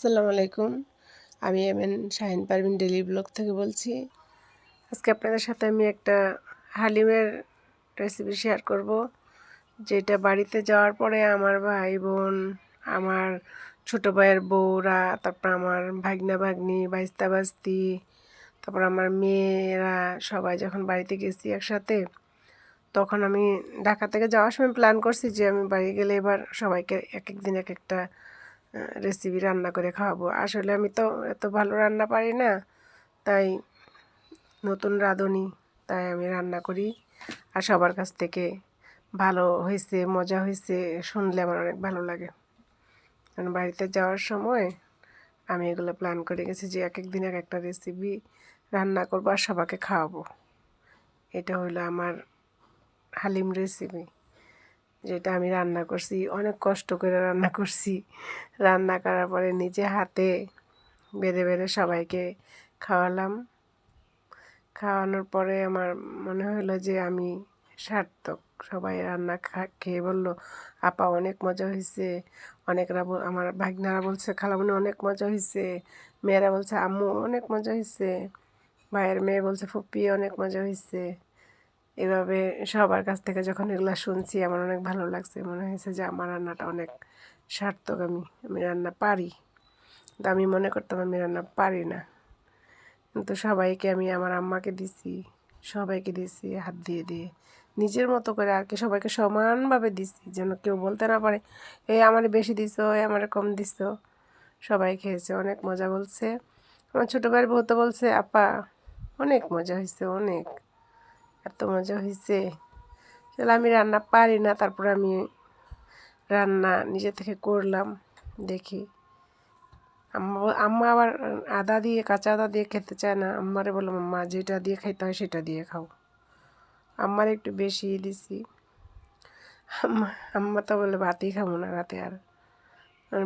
আসসালামু আলাইকুম। আমি MN Shahin Parvin daily blog থেকে বলছি। আজকে আপনাদের সাথে আমি একটা হালিমের রেসিপি শেয়ার করব, যেটা বাড়িতে যাওয়ার পরে আমার ভাই বোন, আমার ছোটো ভাইয়ের বউরা, তারপর আমার ভাগনা ভাগ্নি, বাইস্তা বাস্তি, তারপর আমার মেয়েরা সবাই যখন বাড়িতে গেছি একসাথে, তখন আমি ঢাকা থেকে যাওয়ার সময় প্ল্যান করছি যে আমি বাড়ি গেলে এবার সবাইকে এক এক দিন এক একটা রেসিপি রান্না করে খাওয়াবো। আসলে আমি তো এত ভালো রান্না পারি না, তাই নতুন রাঁধুনি, তাই আমি রান্না করি। আর সবার কাছ থেকে ভালো হয়েছে, মজা হয়েছে শুনলে আমার অনেক ভালো লাগে। কারণ বাড়িতে যাওয়ার সময় আমি এগুলো প্ল্যান করে গেছি যে এক এক দিন এক একটা রেসিপি রান্না করবো আর সবাইকে খাওয়াবো। এটা হলো আমার হালিম রেসিপি, যেটা আমি রান্না করছি, অনেক কষ্ট করে রান্না করছি। রান্না করার পরে নিজে হাতে বেড়ে বেড়ে সবাইকে খাওয়ালাম। খাওয়ানোর পরে আমার মনে হলো যে আমি সার্থক। সবাই রান্না খেয়ে বলল, আপা অনেক মজা হয়েছে। অনেকরা আমার ভাগনারা বলছে খালামণি অনেক মজা হয়েছে, মেয়েরা বলছে আম্মু অনেক মজা হয়েছে, ভাইয়ের মেয়ে বলছে ফুপ্পি অনেক মজা হয়েছে। এভাবে সবার কাছ থেকে যখন এগুলো শুনছি আমার অনেক ভালো লাগছে। মনে হয়েছে যে আমার রান্নাটা অনেক সার্থক। আমি রান্না পারি, কিন্তু আমি মনে করতাম আমি রান্না পারি না। কিন্তু সবাইকে আমি আমার আম্মাকে দিছি, সবাইকে দিছি হাত দিয়ে দিয়ে, নিজের মতো করে আর কি সবাইকে সমানভাবে দিছি, যেন কেউ বলতে না পারে এই আমারে বেশি দিছো, এই আমারে কম দিছো। সবাই খেয়েছে, অনেক মজা বলছে। আমার ছোটো ভাইয়ের বউ তো বলছে আপা অনেক মজা হয়েছে, অনেক, এত মজা হয়েছে। তাহলে আমি রান্না পারি না, তারপরে আমি রান্না নিজে থেকে করলাম। দেখি আম্মা আবার আদা দিয়ে, কাঁচা আদা দিয়ে খেতে চায় না। আম্মারে বললাম আম্মা যেটা দিয়ে খাইতে হয় সেটা দিয়ে খাও। আম্মার একটু বেশি দিছি। আম্মা আম্মা তো বলে ভাতই খাবো না রাতে। আর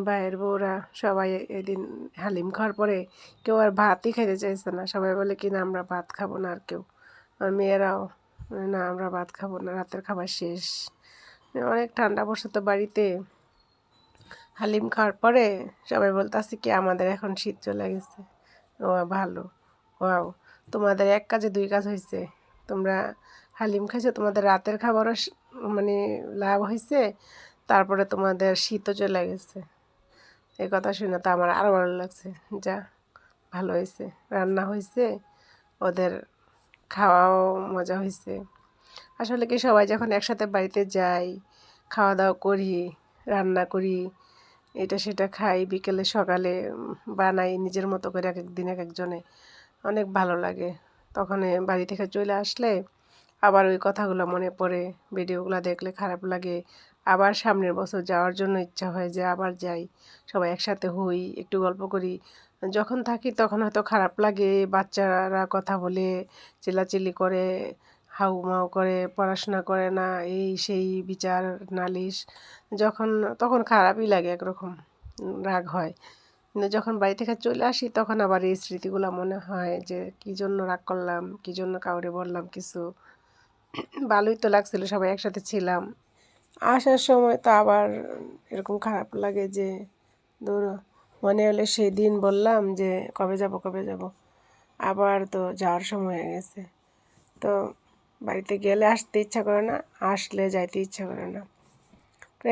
ভাইয়ের বউরা সবাই এদিন হালিম খাওয়ার পরে কেউ আর ভাতই খাইতে চাইছে না। সবাই বলে কি না আমরা ভাত খাবো না। আর কেউ, আর মেয়েরাও, না আমরা ভাত খাবো না, রাতের খাবার শেষ। অনেক ঠান্ডা পড়ছে তো বাড়িতে। হালিম খাওয়ার পরে সবাই বলতেছে কি আমাদের এখন শীত চলে গেছে। ও ভালো, ওয়াও, তোমাদের এক কাজে দুই কাজ হয়েছে। তোমরা হালিম খাইছো, তোমাদের রাতের খাবারও মানে লাভ হয়েছে, তারপরে তোমাদের শীতও চলে গেছে। এই কথা শুনে তো আমার আরও ভালো লাগছে। যা ভালো হয়েছে, রান্না হয়েছে, ওদের খাওয়াও মজা হয়েছে। আসলে কি সবাই যখন একসাথে বাড়িতে যাই, খাওয়া দাওয়া করি, রান্না করি, এটা সেটা খাই, বিকেলে সকালে বানাই নিজের মতো করে এক একদিন এক একজনে, অনেক ভালো লাগে। তখন বাড়ি থেকে চলে আসলে আবার ওই কথাগুলো মনে পড়ে, ভিডিওগুলো দেখলে খারাপ লাগে, আবার সামনের বছর যাওয়ার জন্য ইচ্ছা হয় যে আবার যাই, সবাই একসাথে হই, একটু গল্প করি। যখন থাকি তখন হয়তো খারাপ লাগে, বাচ্চারা কথা বলে চিল্লাচিল্লি করে, হাউমাউ করে, পড়াশোনা করে না, এই সেই বিচার নালিশ, যখন তখন খারাপই লাগে, একরকম রাগ হয়। কিন্তু যখন বাড়ি থেকে চলে আসি তখন আবার এই স্মৃতিগুলো মনে হয় যে কী জন্য রাগ করলাম, কী জন্য কাউরে বললাম কিছু। ভালোই তো লাগছিল, সবাই একসাথে ছিলাম। আসার সময় তো আবার এরকম খারাপ লাগে যে ধরো মনে হলে সেই দিন বললাম যে কবে যাব কবে যাব, আবার তো যাওয়ার সময় হয়ে গেছে। তো বাড়িতে গেলে আসতে ইচ্ছা করে না, আসলে যাইতে ইচ্ছা করে না।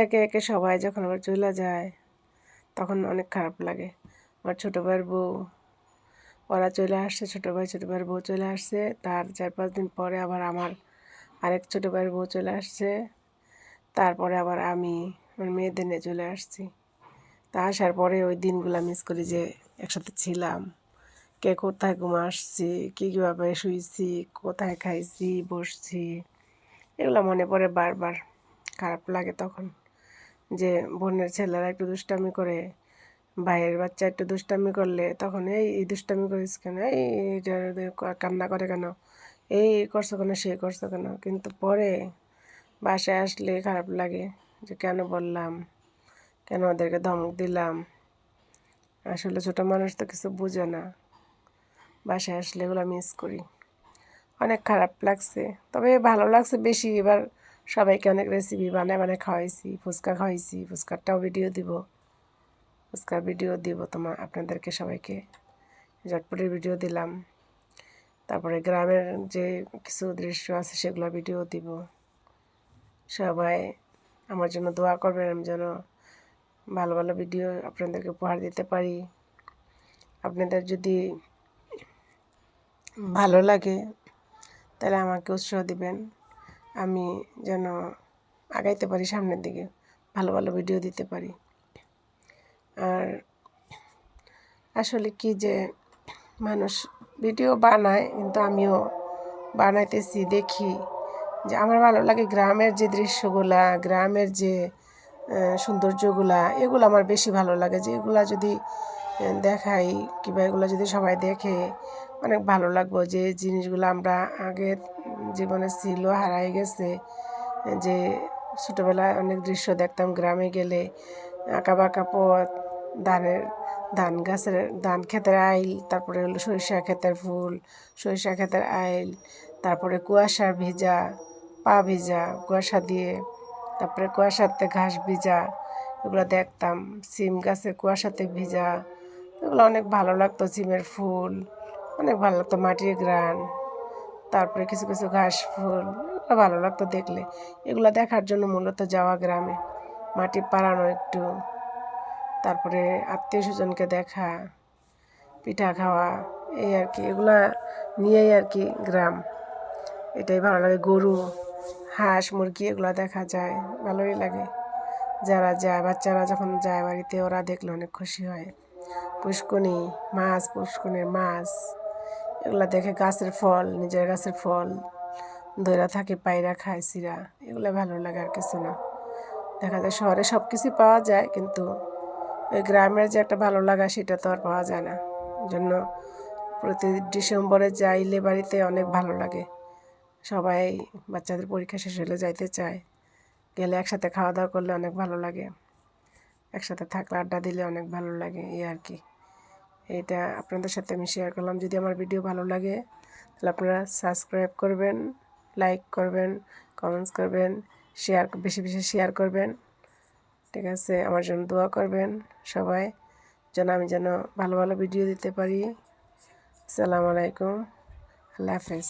একে একে সবাই যখন আবার চলে যায় তখন অনেক খারাপ লাগে। আমার ছোটো ভাইয়ের বউ, ওরা চলে আসছে, ছোটো ভাইয়ের বউ চলে আসছে, তার 4-5 দিন পরে আবার আমার আরেক ছোটো ভাইয়ের বউ চলে আসছে, তারপরে আবার আমি আমার মেয়েদের নিয়ে চলে আসছি। তা আসার পরে ওই দিনগুলো মিস করি যে একসাথে ছিলাম, কে কোথায় আসছি, কীভাবে শুয়েছি, কোথায় খাইছি বসছি, এগুলো মনে পড়ে বারবার। খারাপ লাগে তখন যে বোনের ছেলেরা একটু দুষ্টামি করে, ভাইয়ের বাচ্চা একটু দুষ্টামি করলে তখন এই দুষ্টামি করিস কেন, এই কান্না করে কেন, এই করছো কেন, সে করছো কেন। কিন্তু পরে বাসায় আসলে খারাপ লাগে যে কেন বললাম, কেন ওদেরকে ধমক দিলাম। আসলে ছোটো মানুষ তো কিছু বুঝে না, বাসায় আসলে এগুলো মিস করি। অনেক খারাপ লাগছে, তবে ভালো লাগছে বেশি। এবার সবাইকে অনেক রেসিপি বানায় বানায় খাওয়াইছি, ফুচকা খাওয়াইছি, ফুচকারটাও ভিডিও দিব। ফুচকার ভিডিও দিব আপনাদেরকে সবাইকে। ঝটপটের ভিডিও দিলাম, তারপরে গ্রামের যে কিছু দৃশ্য আছে সেগুলো ভিডিও দিব। সবাই আমার জন্য দোয়া করবেন, আমি যেন ভালো ভালো ভিডিও আপনাদেরকে উপহার দিতে পারি। আপনাদের যদি ভালো লাগে তাহলে আমাকে উৎসাহ দিবেন, আমি যেন আগাইতে পারি সামনের দিকে, ভালো ভালো ভিডিও দিতে পারি। আর আসলে কি যে মানুষ ভিডিও বানায়, কিন্তু আমিও বানাইতেছি, দেখি যে আমার ভালো লাগে গ্রামের যে দৃশ্যগুলা, গ্রামের যে সৌন্দর্যগুলা, এগুলো আমার বেশি ভালো লাগে। যে এগুলা যদি দেখাই কিংবা এগুলো যদি সবাই দেখে অনেক ভালো লাগবো। যে জিনিসগুলো আমরা আগের জীবনে ছিল, হারাই গেছে। যে ছোটোবেলায় অনেক দৃশ্য দেখতাম গ্রামে গেলে, আঁকা বাঁকা পথ, ধান গাছের ধান ক্ষেতের আইল, তারপরে হলো সরিষা ক্ষেতের ফুল, সরিষা ক্ষেতের আইল, তারপরে কুয়াশা ভিজা, পা ভিজা কুয়াশা দিয়ে, তারপরে কুয়াশাতে ঘাস ভিজা, এগুলো দেখতাম। সিম গাছে কুয়াশাতে ভিজা, এগুলো অনেক ভালো লাগতো। সিমের ফুল অনেক ভালো লাগতো, মাটির ঘ্রাণ, তারপরে কিছু কিছু ঘাস ফুল, এগুলো ভালো লাগতো দেখলে। এগুলো দেখার জন্য মূলত যাওয়া গ্রামে, মাটি পাড়ানো একটু, তারপরে আত্মীয় স্বজনকে দেখা, পিঠা খাওয়া, এই আর কি, এগুলা নিয়েই আর কি গ্রাম। এটাই ভালো লাগে। গরু, হাঁস, মুরগি এগুলো দেখা যায়, ভালোই লাগে। যারা যায়, বাচ্চারা যখন যায় বাড়িতে, ওরা দেখলে অনেক খুশি হয়। পুষ্কুনি মাছ, পুষ্কুনির মাছ, এগুলো দেখে। গাছের ফল, নিজের গাছের ফল ধরা থাকে, পায়রা খায়, চিরা, এগুলো ভালো লাগে। আর কিছু না। দেখা যায় শহরে সব কিছুই পাওয়া যায়, কিন্তু ওই গ্রামের যে একটা ভালো লাগা সেটা তো আর পাওয়া যায় না। জন্য প্রতি ডিসেম্বরে যাইলে বাড়িতে অনেক ভালো লাগে। সবাই বাচ্চাদের পরীক্ষা শেষ হলে যাইতে চায়, গেলে একসাথে খাওয়া দাওয়া করলে অনেক ভালো লাগে, একসাথে থাকলে আড্ডা দিলে অনেক ভালো লাগে, এই আর কি। এটা আপনাদের সাথে আমি শেয়ার করলাম। যদি আমার ভিডিও ভালো লাগে তাহলে আপনারা সাবস্ক্রাইব করবেন, লাইক করবেন, কমেন্টস করবেন, শেয়ার, বেশি বেশি শেয়ার করবেন। ঠিক আছে, আমার জন্য দোয়া করবেন সবাই, আমি যেন ভালো ভালো ভিডিও দিতে পারি। আসসালামু আলাইকুম, আল্লাহ হাফেজ।